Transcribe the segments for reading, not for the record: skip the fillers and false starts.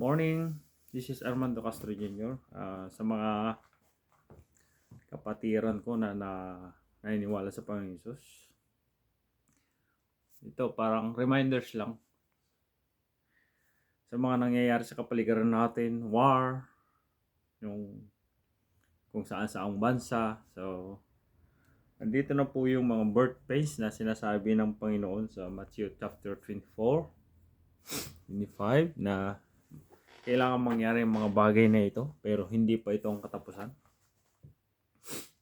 Morning, this is Armando Castro Jr. Sa mga kapatiran ko na naniniwala sa Panginoon Hesus, ito parang reminders lang sa mga nangyayari sa kapaligiran natin, war, yung kung saan-saang bansa. So, andito na po yung mga birthplace na sinasabi ng Panginoon sa Matthew chapter 24, 25 na kailangan mangyari yung mga bagay na ito, pero hindi pa ito ang katapusan.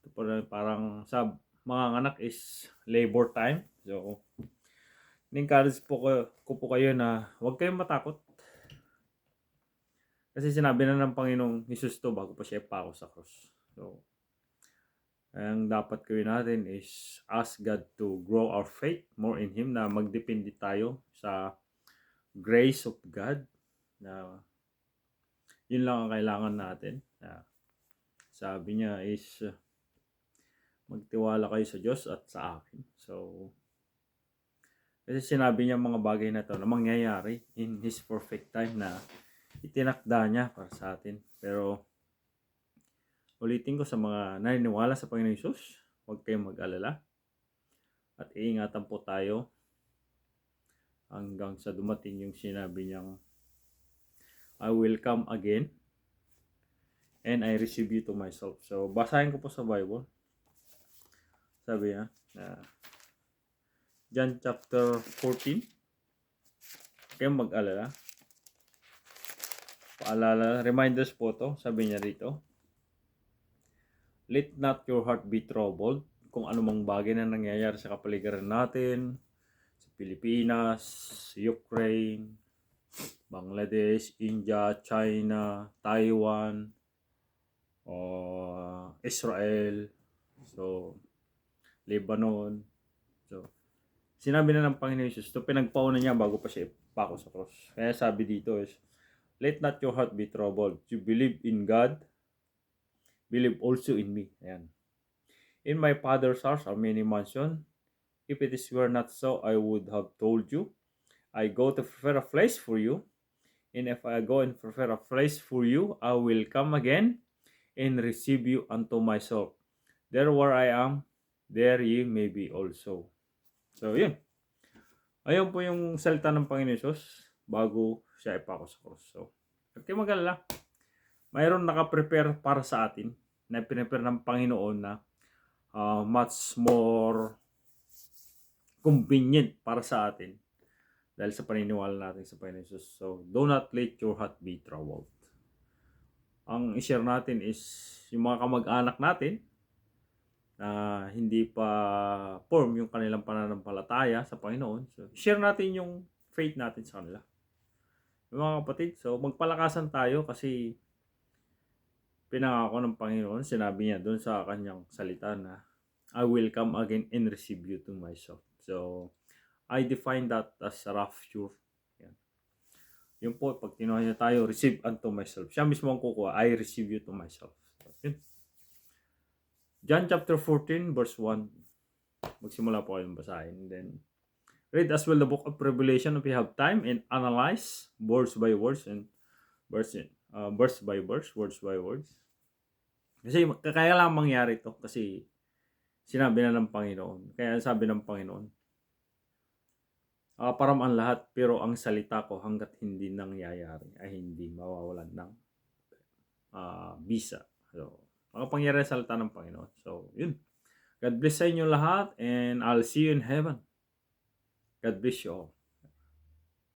Ito parang sa mga anak is labor time. So, in-encourage ko po kayo na huwag kayong matakot. Kasi sinabi na ng Panginoong Hesus to bago pa siya ipako sa cross. So, ang dapat gawin natin is ask God to grow our faith more in Him, na magdepende tayo sa grace of God, na yun lang ang kailangan natin. Sabi niya is magtiwala kayo sa Diyos at sa akin. So, kasi sinabi niya mga bagay na to na mangyayari in His perfect time na itinakda niya para sa atin. Pero ulitin ko sa mga naniniwala sa Panginoon Hesus, huwag kayong mag-alala at iingatan po tayo hanggang sa dumating yung sinabi niyang I will come again and I receive you to myself. So, basahin ko po sa Bible. Sabi niya, John chapter 14. Kayong mag-alala. Paalala, reminders po to. Sabi niya rito, let not your heart be troubled. Kung anumang bagay na nangyayari sa kapaligiran natin, sa Pilipinas, Ukraine, Bangladesh, India, China, Taiwan, Israel, so Lebanon. So, sinabi na ng Panginoon Jesus, ito pinagpauna niya bago pa siya ipako sa cross. Kaya sabi dito is, let not your heart be troubled. You believe in God, believe also in me. Ayan. In my Father's house are many mansions. If it were not so, I would have told you. I go to prepare a place for you. And if I go and prepare a place for you, I will come again and receive you unto myself. There where I am, there ye may be also. So, yun. Ayun po yung salita ng Panginoon Jesus bago siya ipako sa cross. So, okay, mag-alala. Mayroon naka-prepare para sa atin na pinprepare ng Panginoon na much more convenient para sa atin dahil sa paniniwala natin sa Panginoon Jesus. So, do not let your heart be troubled. Ang i-share natin is yung mga kamag-anak natin na hindi pa form yung kanilang pananampalataya sa Panginoon. So, share natin yung faith natin sa kanila. Yung mga kapatid, so magpalakasan tayo kasi pinangako ng Panginoon, sinabi niya doon sa kanyang salita na I will come again and receive you to myself. So, I define that as rapture. Yan. Yung po, pag kinuha niya tayo, receive unto myself. Siya mismo ang kukuha, I receive you to myself. So, yun. John chapter 14, verse 1. Magsimula po kayong basahin. Then, read as well the book of Revelation if you have time and analyze words by words and verse by verse, words by words. Kasi kaya lang mangyari ito kasi sinabi na ng Panginoon. Kaya sabi ng Panginoon, param ang lahat, pero ang salita ko hanggat hindi nangyayari ay hindi mawawalan ng bisa. So, makapangyari sa salita ng Panginoon. So, yun. God bless sa inyo lahat and I'll see you in heaven. God bless you all.